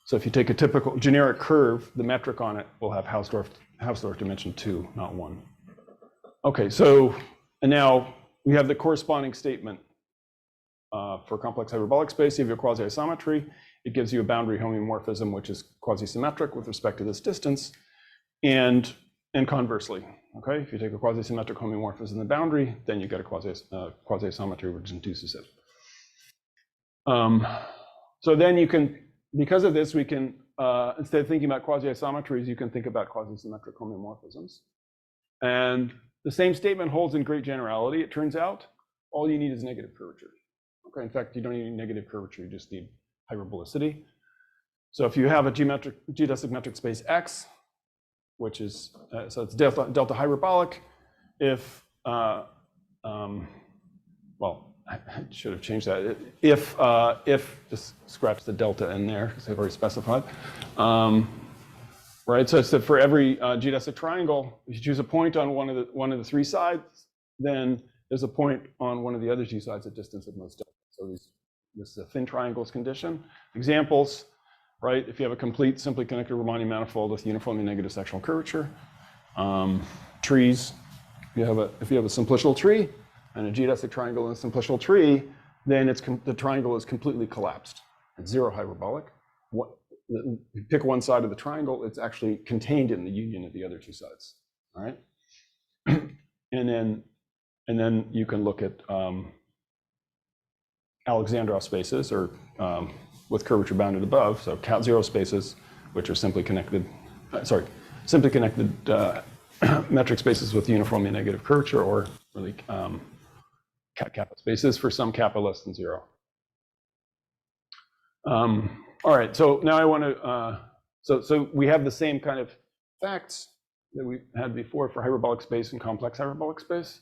So if you take a typical generic curve, the metric on it will have Hausdorff dimension 2, not 1. Okay, so and now we have the corresponding statement for complex hyperbolic space. You have your quasi-isometry. It gives you a boundary homeomorphism, which is quasi-symmetric with respect to this distance, and conversely. Okay, if you take a quasi-symmetric homeomorphism in the boundary, then you get a quasi-isometry, which induces it. So then you can, because of this, we can, instead of thinking about quasi-isometries, you can think about quasi-symmetric homeomorphisms. And the same statement holds in great generality. It turns out all you need is negative curvature. Okay, in fact, you don't need negative curvature, you just need hyperbolicity. So if you have a geodesic metric space X, which is, so it's delta hyperbolic, if, well, I should have changed that. If just scratch the delta in there, because I've already specified. Right, so it's that for every geodesic triangle, if you choose a point on one of the 3 sides, then there's a point on one of the other 2 sides at distance of most delta. So this is a thin triangles condition. Examples, right? If you have a complete simply connected Riemannian manifold with uniformly negative sectional curvature, trees. If you have a simplicial tree and a geodesic triangle and a simplicial tree, then the triangle is completely collapsed. It's 0 hyperbolic. You pick one side of the triangle, it's actually contained in the union of the other 2 sides. All right, and then you can look at Alexandrov spaces, or with curvature bounded above, so cat 0 spaces, which are simply connected. Simply connected metric spaces with uniformly negative curvature, or really kappa spaces for some kappa less than 0. All right, so now I want to, so we have the same kind of facts that we had before for hyperbolic space and complex hyperbolic space.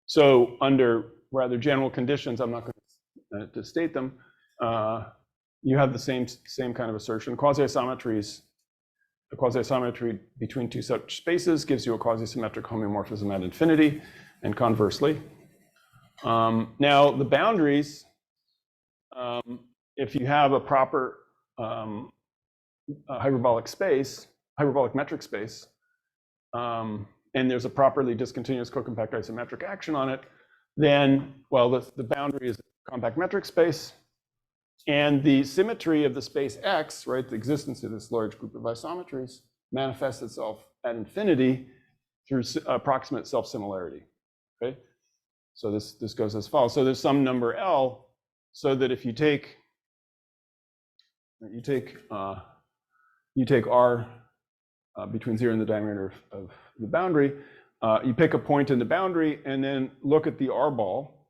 So under rather general conditions, I'm not going to state them, you have the same kind of assertion. Quasi-isometries, a quasi-isometry between two such spaces gives you a quasi-symmetric homeomorphism at infinity, and conversely. Now the boundaries, if you have a proper hyperbolic space, hyperbolic metric space, and there's a properly discontinuous co-compact isometric action on it, then, well, the boundary is a compact metric space, and the symmetry of the space X, right, the existence of this large group of isometries, manifests itself at infinity through approximate self-similarity, okay? So this goes as follows. So there's some number L, so that if you take R between 0 and the diameter of the boundary, you pick a point in the boundary and then look at the R ball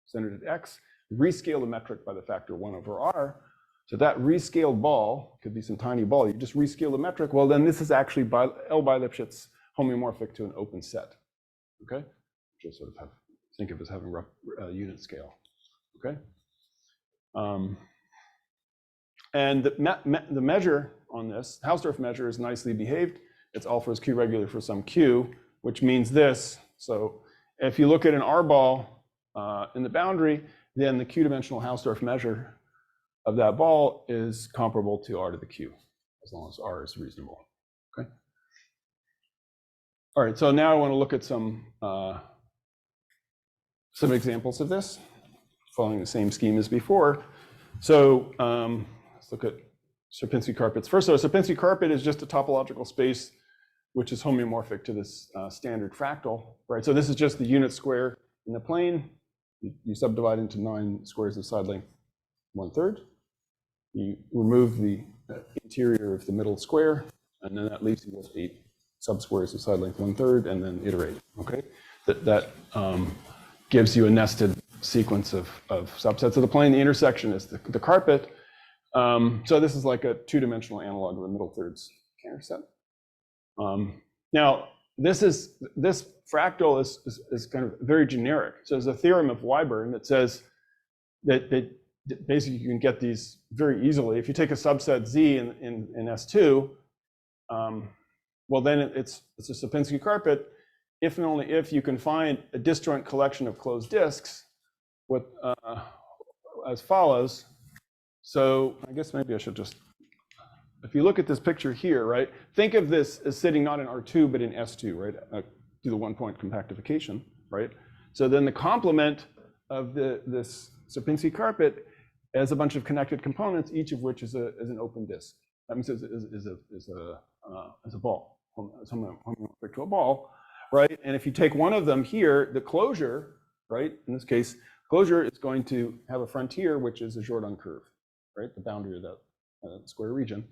centered at X, rescale the metric by the factor 1 over R. So that rescaled ball could be some tiny ball. You just rescale the metric. Well, then this is actually L by Lipschitz homeomorphic to an open set, okay? Which I sort of think of as having rough unit scale, okay? And the measure on this, Hausdorff measure, is nicely behaved. It's alpha is Q regular for some Q, which means this. So if you look at an R ball in the boundary, then the Q-dimensional Hausdorff measure of that ball is comparable to R to the Q, as long as R is reasonable, okay? All right, so now I want to look at some examples of this, following the same scheme as before. So let's look at Sierpinski carpets. First, so a Sierpinski carpet is just a topological space which is homeomorphic to this standard fractal, right? So this is just the unit square in the plane. You subdivide into 9 squares of side length 1/3. You remove the interior of the middle square, and then that leaves you with 8 subsquares of side length 1/3, and then iterate, okay? That gives you a nested sequence of subsets of the plane. The intersection is the carpet. So this is like a 2-dimensional analog of the middle thirds Cantor set. Now, this fractal is kind of very generic. So there's a theorem of Wyburn that says that basically you can get these very easily. If you take a subset Z in S2, well, then it's a Sierpinski carpet if and only if you can find a disjoint collection of closed disks with as follows. So I guess maybe I should just, if you look at this picture here, right, think of this as sitting not in R2 but in S2, right, do the 1-point compactification, right? So then the complement of this Sierpinski carpet as a bunch of connected components, each of which is an open disk. That means is a ball, homomorphic to a ball, right? And if you take one of them here, the closure, right, in this case, closure is going to have a frontier which is a Jordan curve, right, the boundary of that square region.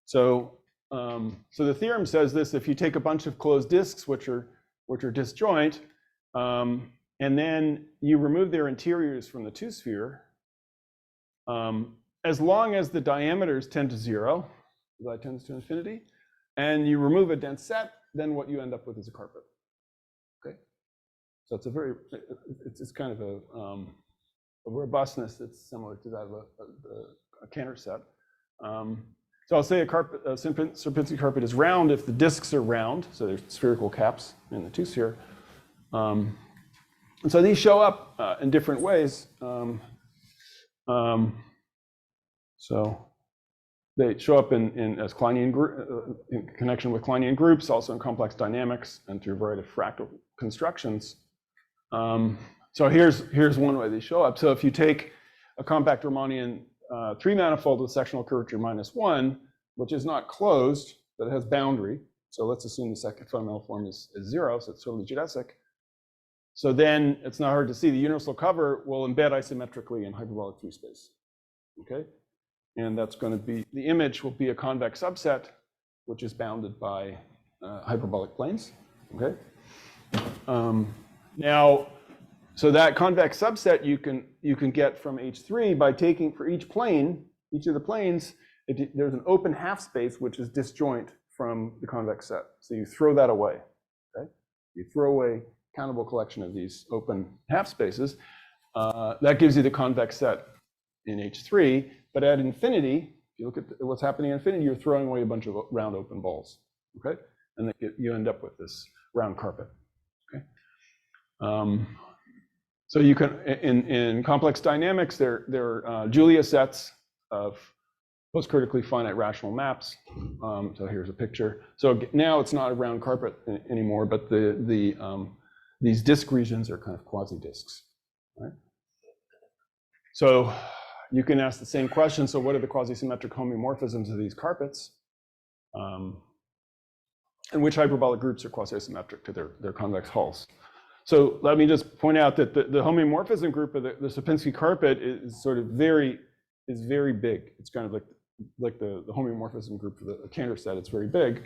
So so the theorem says this: if you take a bunch of closed disks which are disjoint, and then you remove their interiors from the 2-sphere, as long as the diameters tend to 0, that tends to infinity, and you remove a dense set, then what you end up with is a carpet. Okay, so it's it's kind of a robustness that's similar to that of a Cantor set. So I'll say a Sierpinski carpet is round if the disks are round, so there's spherical caps in the 2-sphere. And so these show up in different ways. So they show up as Kleinian in connection with Kleinian groups, also in complex dynamics, and through a variety of fractal constructions. So here's one way they show up. So if you take a compact Riemannian 3-manifold with sectional curvature -1, which is not closed, but it has boundary. So let's assume the second fundamental form is 0, so it's totally geodesic. So then it's not hard to see the universal cover will embed isometrically in hyperbolic 3 space. Okay, and that's going to be, the image will be a convex subset, which is bounded by hyperbolic planes. Okay, now, so that convex subset you can get from H3 by taking, for each plane, each of the planes, there's an open half space which is disjoint from the convex set. So you throw that away. Okay? You throw away countable collection of these open half spaces. That gives you the convex set in H3. But at infinity, if you look at what's happening at infinity, you're throwing away a bunch of round open balls. Okay? And you end up with this round carpet. Okay? So you can, in complex dynamics, there are Julia sets of post-critically finite rational maps. So here's a picture. So now it's not a round carpet anymore, but these disk regions are kind of quasi-disks. Right? So you can ask the same question. So what are the quasi-symmetric homeomorphisms of these carpets? And which hyperbolic groups are quasi-symmetric to their convex hulls? So let me just point out that the homeomorphism group of the Sierpinski carpet is very big. It's kind of like the homeomorphism group for the Cantor set. It's very big.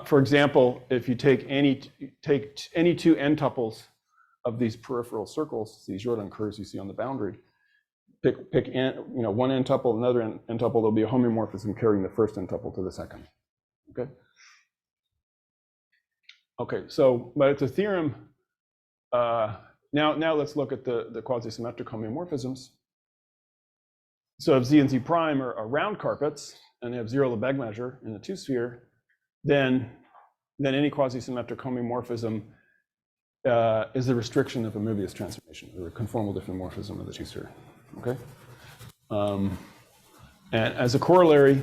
For example, if you take any two n-tuples of these peripheral circles, these Jordan curves you see on the boundary, pick one n-tuple, another n-tuple, there'll be a homeomorphism carrying the first n-tuple to the second. Okay. Okay. So, but it's a theorem. Now let's look at the quasi-symmetric homeomorphisms. So if Z and Z prime are round carpets and they have zero Lebesgue measure in the two-sphere, then any quasi-symmetric homeomorphism is the restriction of a Möbius transformation, or a conformal diffeomorphism of the two-sphere. Okay. And as a corollary,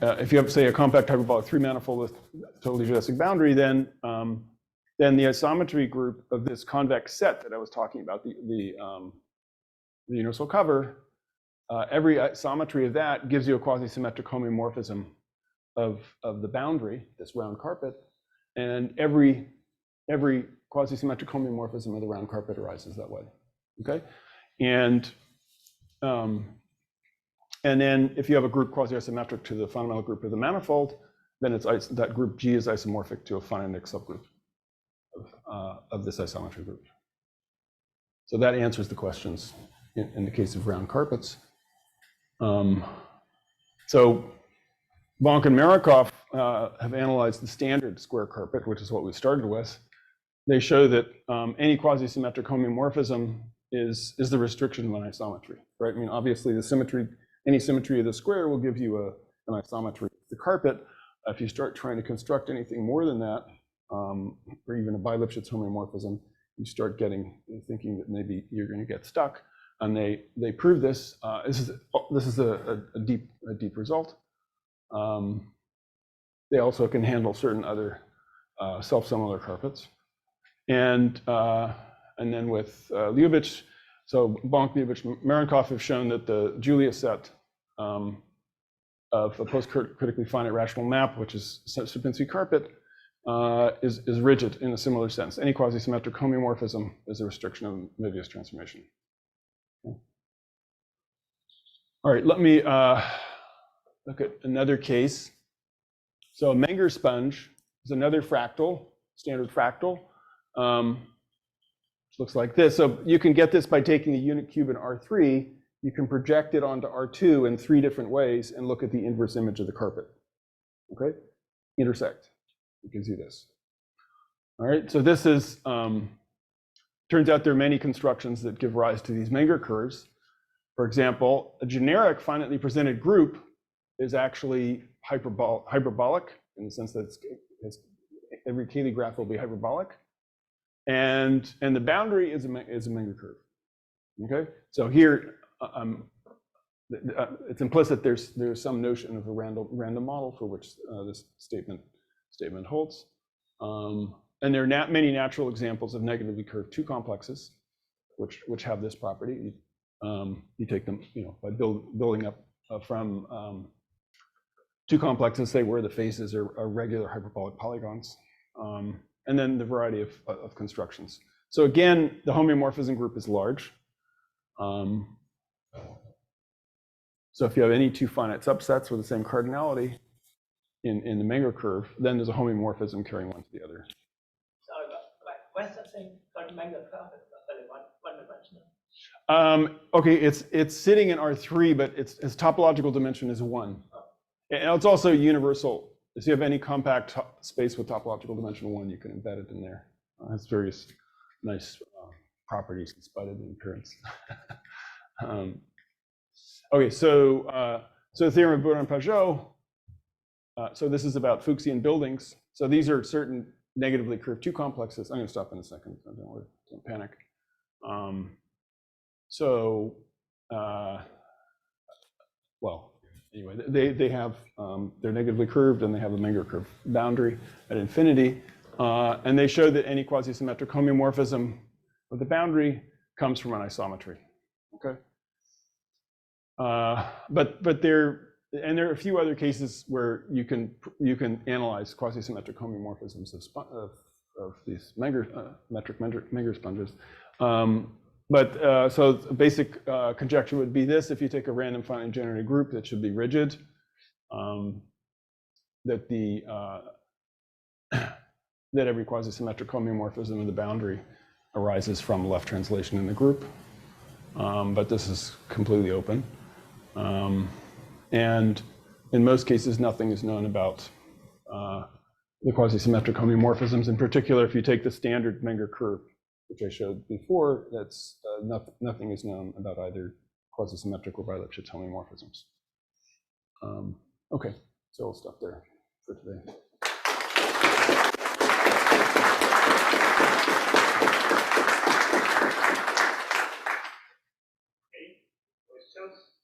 if you have, say, a compact hyperbolic three-manifold with totally geodesic boundary, then the isometry group of this convex set that I was talking about, the universal cover, every isometry of that gives you a quasi-symmetric homeomorphism of the boundary, this round carpet, and every quasi-symmetric homeomorphism of the round carpet arises that way. Okay, and then if you have a group quasi-isometric to the fundamental group of the manifold, then that group G is isomorphic to a finite subgroup of this isometry group. So that answers the questions in the case of round carpets. So Bonk and Marikov have analyzed the standard square carpet, which is what we started with. They show that any quasi-symmetric homeomorphism is the restriction of an isometry, right? I mean, obviously any symmetry of the square will give you an isometry of the carpet. If you start trying to construct anything more than that, or even a bi-Lipschitz homeomorphism, you start thinking that maybe you're going to get stuck. And they prove this. This is a deep result. They also can handle certain other self-similar carpets. And then with Lyubich, so Bonk, Lyubich, Marikov have shown that the Julia set of a post-critically finite rational map, which is Sierpinski carpet, is rigid in a similar sense. Any quasi-symmetric homeomorphism is a restriction of Möbius transformation. Okay. All right, let me look at another case. So a Menger sponge is another fractal, standard fractal. Looks like this. So you can get this by taking a unit cube in R3. You can project it onto R2 in 3 different ways and look at the inverse image of the carpet. Okay, intersect. It gives you this. All right, so this is, turns out there are many constructions that give rise to these Menger curves. For example, a generic finitely presented group is actually hyperbolic in the sense that every Cayley graph will be hyperbolic. And the boundary is a Menger curve. Okay, so here it's implicit there's some notion of a random model for which this statement holds. And there are many natural examples of negatively curved 2 complexes, which have this property. You take them, by building up from 2 complexes, say where the faces are regular hyperbolic polygons. And then the variety of constructions. So again, the homeomorphism group is large. So if you have any 2 finite subsets with the same cardinality in the Menger curve, then there's a homeomorphism carrying one to the other. Sorry, but where's that thing called Menger curve? One dimensional. Okay, it's sitting in R3, but its topological dimension is 1. And it's also universal. if you have any compact space with topological dimension 1, you can embed it in there. It has various nice properties in spite of the appearance. Okay, so the theorem of Baudin-Pajot. So this is about Fuchsian buildings. So these are certain negatively curved 2 complexes. I'm going to stop in a second. Don't panic. Well, anyway, they have they're negatively curved and they have a Menger curve boundary at infinity, and they show that any quasi-symmetric homeomorphism of the boundary comes from an isometry. Okay. But there are a few other cases where you can analyze quasi-symmetric homeomorphisms of these metric Menger sponges. So the basic conjecture would be this: if you take a random finitely generated group that should be rigid, that every quasi-symmetric homeomorphism of the boundary arises from left translation in the group. But this is completely open. And in most cases, nothing is known about the quasi-symmetric homeomorphisms. In particular, if you take the standard Menger curve, which I showed before, that's nothing is known about either quasi-symmetric or bi-Lipschitz homeomorphisms. Okay, so we'll stop there for today. Okay, questions?